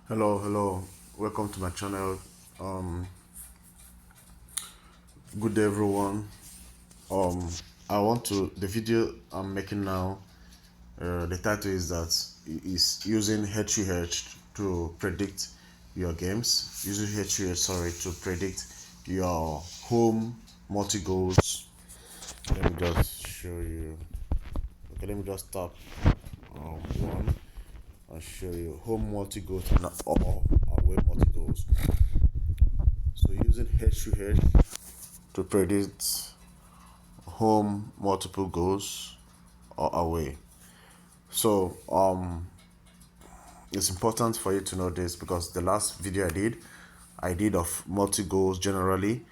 Hello, welcome to my channel. um Good day, everyone. um I want to the video I'm making now, the title is that is using H2H to predict your games, using H2H, sorry, to predict your home multi goals. Let me just show you. Okay, let me just tap one and show you home multi goals or away multi goals. So using H2H to predict home multiple goals or away. So it's important for you to know this because the last video I did of multi goals generally,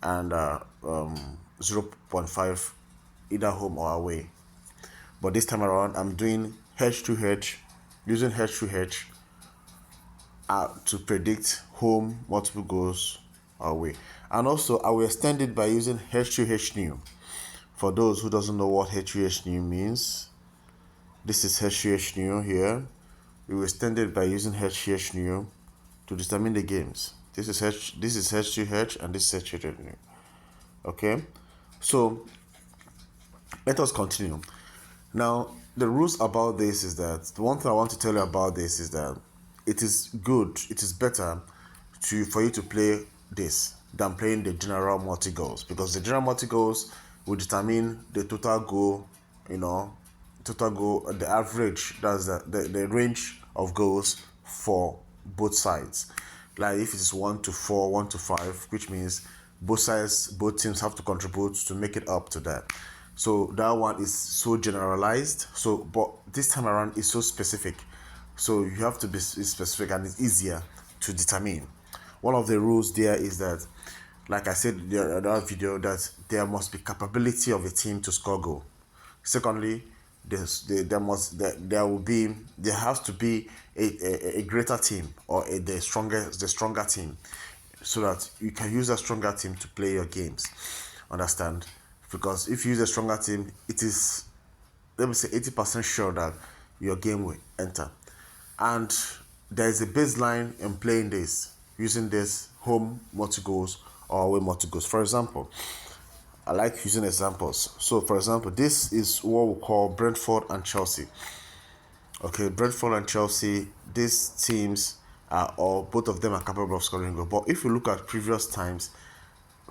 and 0.5 either home or away. But this time around I'm doing H2H, using H2H to predict home multiple goals away. And also I will extend it by using H2H new. For those who doesn't know what H2H new means, this is H2H new here. We will extend it by using H2H new to determine the games. This is H2H and this is H2H new. Okay, so let us continue. Now, the rules about this is that the one thing I want to tell you about this is that it is good, it is better for you to play this than playing the general multi goals, because the general multi goals will determine the total goal, total goal, the average, that's the range of goals for both sides. Like if it's 1 to 4, 1 to 5, which means both teams have to contribute to make it up to that. So that one is so generalized. So, but this time around is so specific. So you have to be specific, and it's easier to determine. One of the rules there is that, like I said in the other video, that there must be capability of a team to score goal. Secondly, there has to be a greater team, or the stronger team, so that you can use a stronger team to play your games. Understand? Because if you use a stronger team, it is, let me say, 80% sure that your game will enter. And there is a baseline in playing this, using this home multi goals or away multi goals. For example, I like using examples. So, for example, this is what we call Brentford and Chelsea. Okay, Brentford and Chelsea, these teams are, or both of them are capable of scoring goals. But if you look at previous times,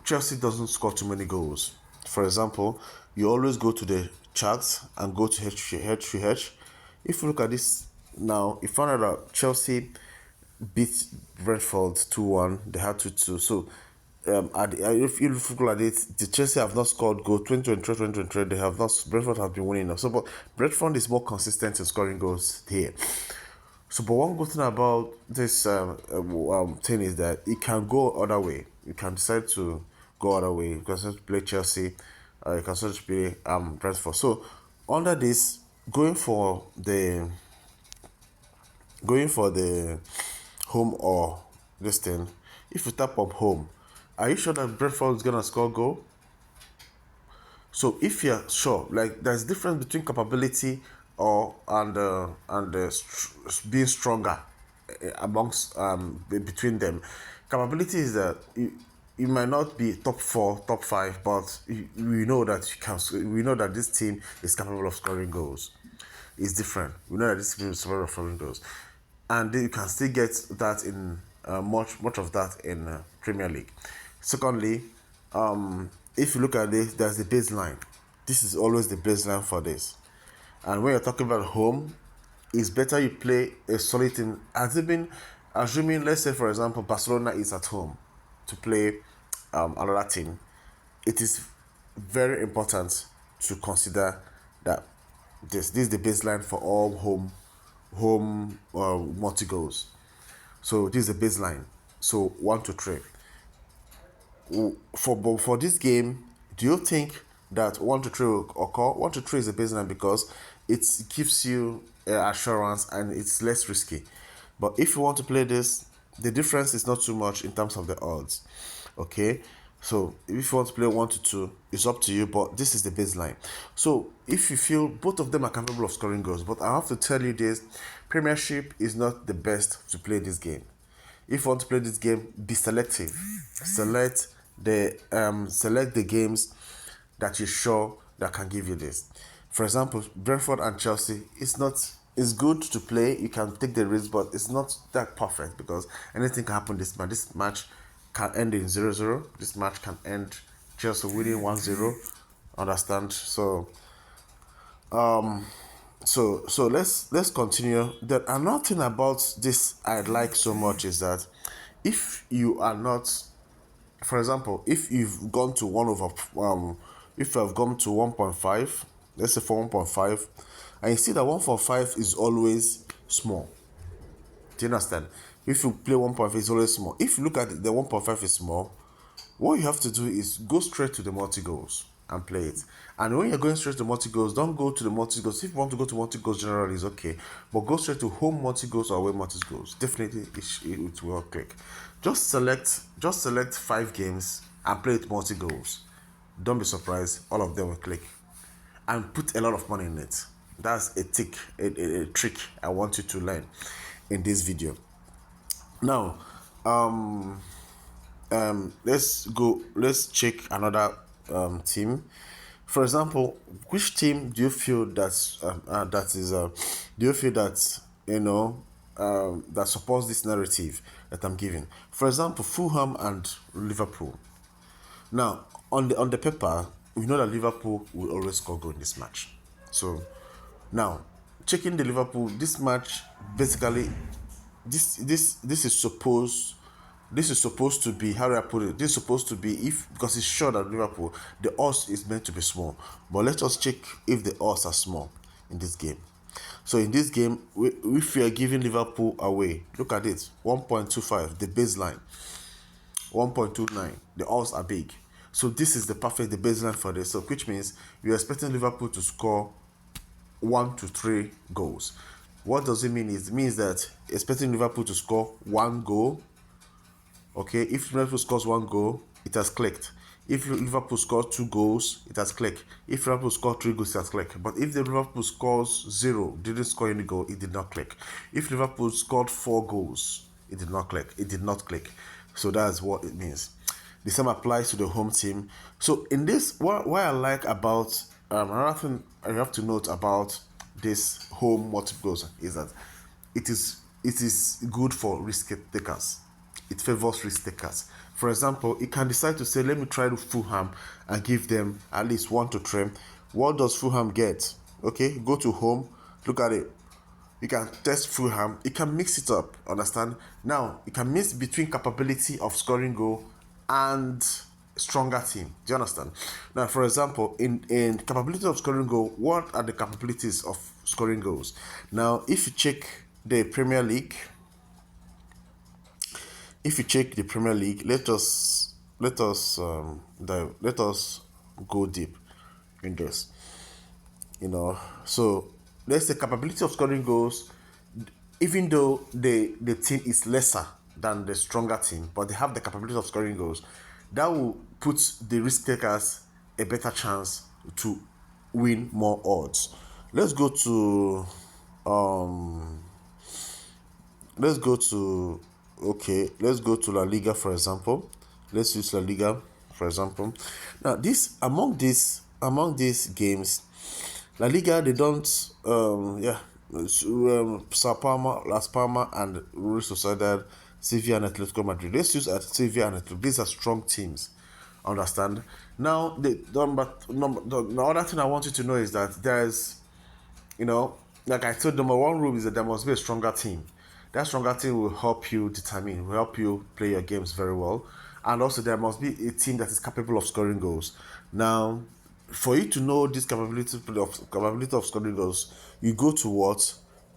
Chelsea doesn't score too many goals. For example, you always go to the charts and go to H3H. If you look at this now, you find out that Chelsea beat Brentford 2-1. They had 2-2. So, if you look at it, the Chelsea have not scored goals 2023, 2023. They have not. Brentford have been winning now. So, but Brentford is more consistent in scoring goals here. So, but one good thing about this thing is that it can go other way. You can decide to go other way. You can decide to play Chelsea. You can decide to play Brentford. So, under this, going for the home or this thing, if you tap up home, are you sure that Brentford is gonna score goal? So if you're sure, like there's difference between capability or being stronger amongst between them. Capability is that you might not be top 4, top 5, but we know that you can. We know that this team is capable of scoring goals. It's different. We know that this team is capable of scoring goals, and you can still get that in much of that in Premier League. Secondly, if you look at this, there's the baseline. This is always the baseline for this. And when you're talking about home, it's better you play a solid team. Assuming, let's say for example, Barcelona is at home to play another team, it is very important to consider that this is the baseline for all home multi goals. So this is the baseline. So 1 to 3. For this game, do you think that 1 to 3 will occur? 1 to 3 is a baseline because it gives you assurance and it's less risky. But if you want to play this, the difference is not too much in terms of the odds. Okay, So if you want to play 1-2, it's up to you, but this is the baseline. So if you feel both of them are capable of scoring goals, but I have to tell you this, Premiership is not the best to play this game. If you want to play this game, be selective. Select the games that you're sure that can give you this. For example, Brentford and Chelsea, it's good to play. You can take the risk, but it's not that perfect because anything can happen this match. This match can end in 0-0. This match can end Chelsea winning 1-0. Understand? So let's continue. The another thing about this I like so much is that if you are not, for example, if you've gone to if you have gone to 1.5, let's say for 1.5, and you see that 1.5 is always small. Do you understand? If you play 1.5, it's always small. If you look at it, the 1.5 is small. What you have to do is go straight to the multi-goals and play it. And when you're going straight to multi-goals, don't go to the multi-goals. If you want to go to multi-goals generally, it's okay. But go straight to home multi-goals or away multi-goals. Definitely, it will click. Just select 5 games and play it multi-goals. Don't be surprised. All of them will click. And put a lot of money in it. That's a trick I want you to learn in this video. Now, let's check another team. For example, which team do you feel do you feel that that supports this narrative that I'm giving? For example, Fulham and Liverpool. Now, on the paper, we know that Liverpool will always score goal in this match. So now, checking the Liverpool, this match basically, this is supposed to be, how do I put it? This is supposed to be, because it's sure that Liverpool, the odds is meant to be small. But let us check if the odds are small in this game. So in this game, if we are giving Liverpool away, look at it, 1.25, the baseline, 1.29, the odds are big. So this is the baseline for this. So which means you're expecting Liverpool to score 1 to 3 goals. What does it mean? It means that expecting Liverpool to score 1 goal. Okay, if Liverpool scores 1 goal, it has clicked. If Liverpool scores 2 goals, it has clicked. If Liverpool scores 3 goals, it has clicked. But if the Liverpool scores 0, didn't score any goal, it did not click. If Liverpool scored 4 goals, it did not click. It did not click. So that's what it means. The same applies to the home team. So in this, what I like about another thing I have to note about this home multiple goals is that it is good for risk takers. It favors risk takers. For example, it can decide to say, let me try to Fulham and give them at least 1 to 3. What does Fulham get? Okay, go to home, look at it. You can test Fulham. It can mix it up, understand? Now, it can mix between capability of scoring goal and stronger team. Do you understand? Now, for example, in capability of scoring goal, what are the capabilities of scoring goals? Now, if you check the Premier League, let us go deep in this. So let's say capability of scoring goals, even though the team is lesser than the stronger team, but they have the capability of scoring goals, that will put the risk takers a better chance to win more odds. Let's go to La Liga, for example. Let's use La Liga, for example. Now, among these games, La Liga, they don't, Sao Palma, Las Palmas, and Real Sociedad, Sevilla, and Atletico Madrid. Let's use Sevilla and Atletico. These are strong teams. Understand? Now, the other thing I want you to know is that there's, like I told, number one rule is that there must be a stronger team. That stronger team will help you play your games very well. And also there must be a team that is capable of scoring goals. Now, for you to know this capability of scoring goals, you go to what?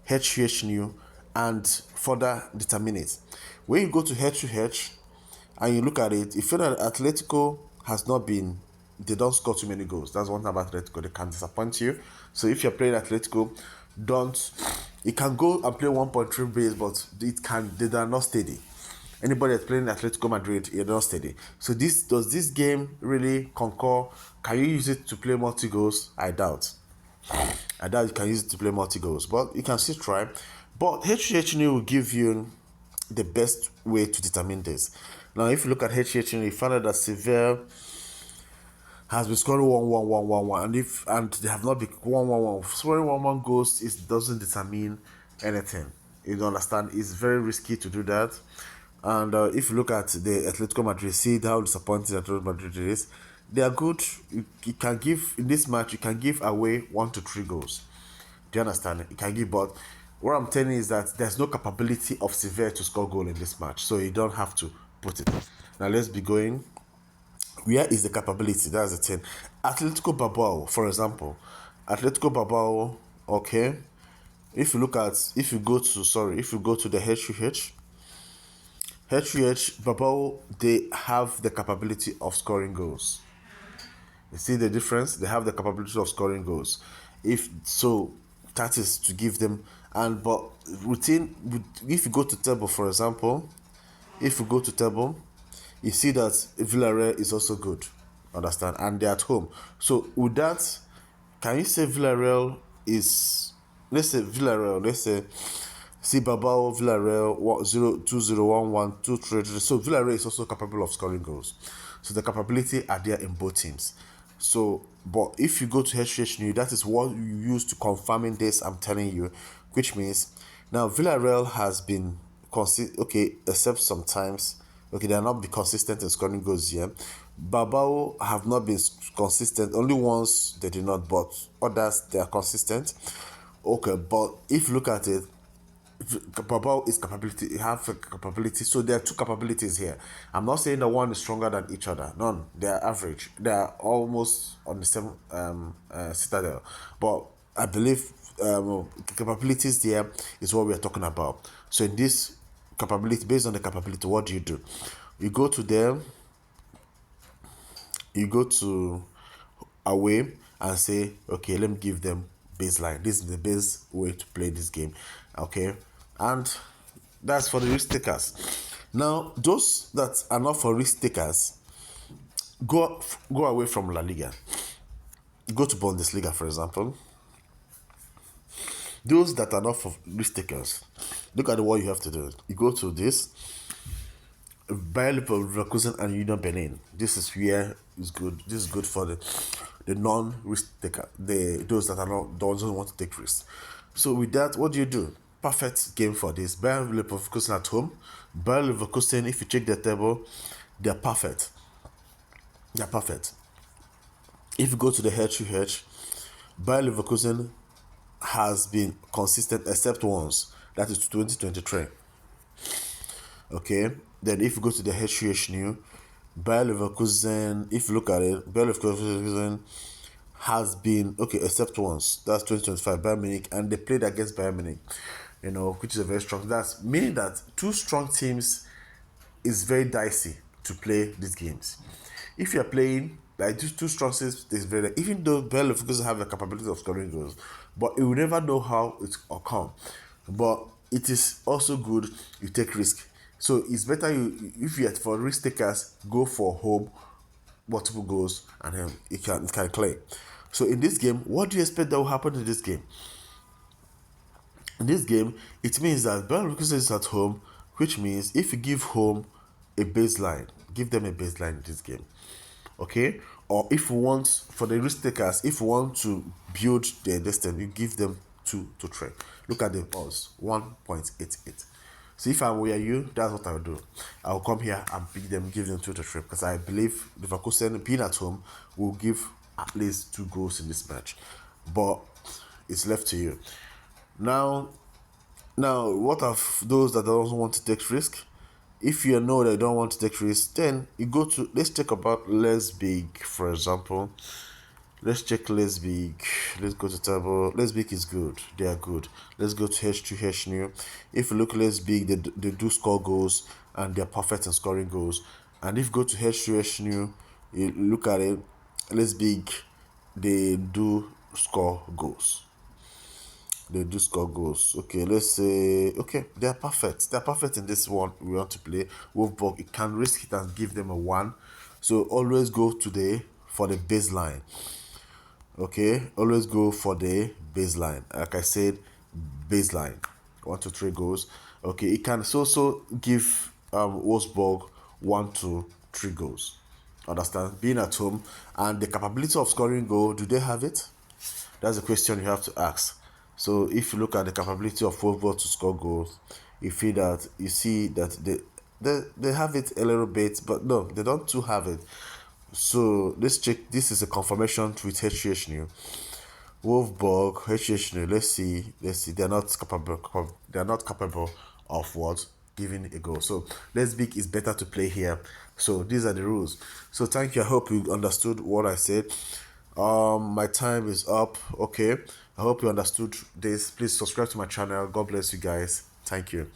H2H new and further determine it. When you go to H2H and you look at it, you feel that Atletico they don't score too many goals. That's one thing about Atletico, they can disappoint you. So if you're playing Atletico, you can go and play 1.3 base, but they are not steady. Anybody that's playing Atletico Madrid, you're not steady. So does this game really concur? Can you use it to play multi goals? I doubt. I doubt you can use it to play multi goals, but you can still try. But H2H will give you the best way to determine this. Now, if you look at H2H, you find out that Seville has been scoring 1-1-1-1-1, and they have not been 1-1-1. Scoring 1-1 goals doesn't determine anything. You don't understand? It's very risky to do that. And if you look at the Atletico Madrid, see how disappointing Atletico Madrid is. They are good. You can give in this match. You can give away 1 to 3 goals. Do you understand? You can give, but what I'm telling you is that there's no capability of Sevilla to score goal in this match, so you don't have to put it. Now let's be going. Where is the capability? That's the thing. Atletico Bilbao, for example, Atletico Bilbao. Okay, if you go to the H2H Bilbao, they have the capability of scoring goals. You see the difference? They have the capability of scoring goals. If so, that is to give them. But if you go to table, for example, you see that Villarreal is also good. Understand? And they're at home. So with that, can you say Villarreal is? Let's say Villarreal. Let's say Bilbao, Villarreal 1-0, 2-0, 1-1, 2-3. So Villarreal is also capable of scoring goals. So the capability are there in both teams. So, but if you go to H2H New, that is what you use to confirming this. I'm telling you, which means now Villarreal has been okay, except sometimes. Okay, they are not be consistent in scoring goals here. Bilbao have not been consistent. Only once they did not, but others they are consistent. Okay, but if you look at it, Bilbao is capability, have a capability. So there are two capabilities here. I'm not saying that one is stronger than each other. None. They are average. They are almost on the same citadel. But I believe capabilities there is what we are talking about. So in this capability, based on the capability, what do? You go to them. You go to away and say, okay, let me give them baseline. This is the best way to play this game. Okay, and that's for the risk takers. Now, those that are not for risk takers, go away from La Liga. Go to Bundesliga, for example. Those that are not for risk takers, look at what you have to do. You go to this Bayer Leverkusen and Union Berlin. This is where it's good. This is good for the non-risk taker, those that are not those who want to take risks. So with that, what do? Perfect game for this. Bayer Leverkusen at home. Bayer Leverkusen, if you check their table, they're perfect. They're perfect. If you go to the H2H, Bayer Leverkusen has been consistent except once. That is 2023. Okay. Then if you go to the H2H new, Bayer Leverkusen, if you look at it, Bayer Leverkusen has been okay except once. That's 2025 Bayern Munich, and they played against Bayern Munich, which is a very strong. That's meaning that two strong teams is very dicey to play these games. If you're playing like these two strong teams, it's very even though Bayer Leverkusen have the capability of scoring goals, but you will never know how it will come. But it is also good you take risk. So it's better if you're for risk takers, go for home multiple goals, and then it can clear. So in this game, what do you expect that will happen in this game? In this game, it means that Bayern Leverkusen is at home, which means if you give home a baseline, give them a baseline in this game. Okay? Or if you want, for the risk takers, if you want to build their destiny, you give them 2 to 3. Look at the odds, 1.88. So if I were you, that's what I would do. I will come here and pick them, give them 2 to 3, because I believe Leverkusen being at home will give at least 2 goals in this match. But it's left to you. Now, what of those that don't want to take risk? If you know they don't want to take risk, then you go to, let's talk about Leipzig, for example. Let's check Leipzig. Let's go to table. Leipzig is good. They are good. Let's go to H2H new. If you look at Leipzig, they do score goals and they're perfect in scoring goals. And if you go to H2H new, you look at it, Leipzig, they do score goals. they do score goals. Okay, let's say, okay, they're perfect. They're perfect in this one we want to play. Wolfsburg, it can risk it and give them a 1. So always go today for the baseline. Okay, always go for the baseline. Like I said, baseline. 1 to 3 goals. Okay, it can also give Wolfsburg 1 to 3 goals. Understand? Being at home and the capability of scoring goal, do they have it? That's a question you have to ask. So if you look at the capability of Wolfsburg to score goals, you see that they have it a little bit, but no, they don't too have it. So let's check. This is a confirmation with H2H new. Wolfsburg, H2H new. Let's see. They're not capable. They're not capable of what giving a goal. So Lesbic is better to play here. So these are the rules. So thank you. I hope you understood what I said. My time is up. Okay. I hope you understood this. Please subscribe to my channel. God bless you guys. Thank you.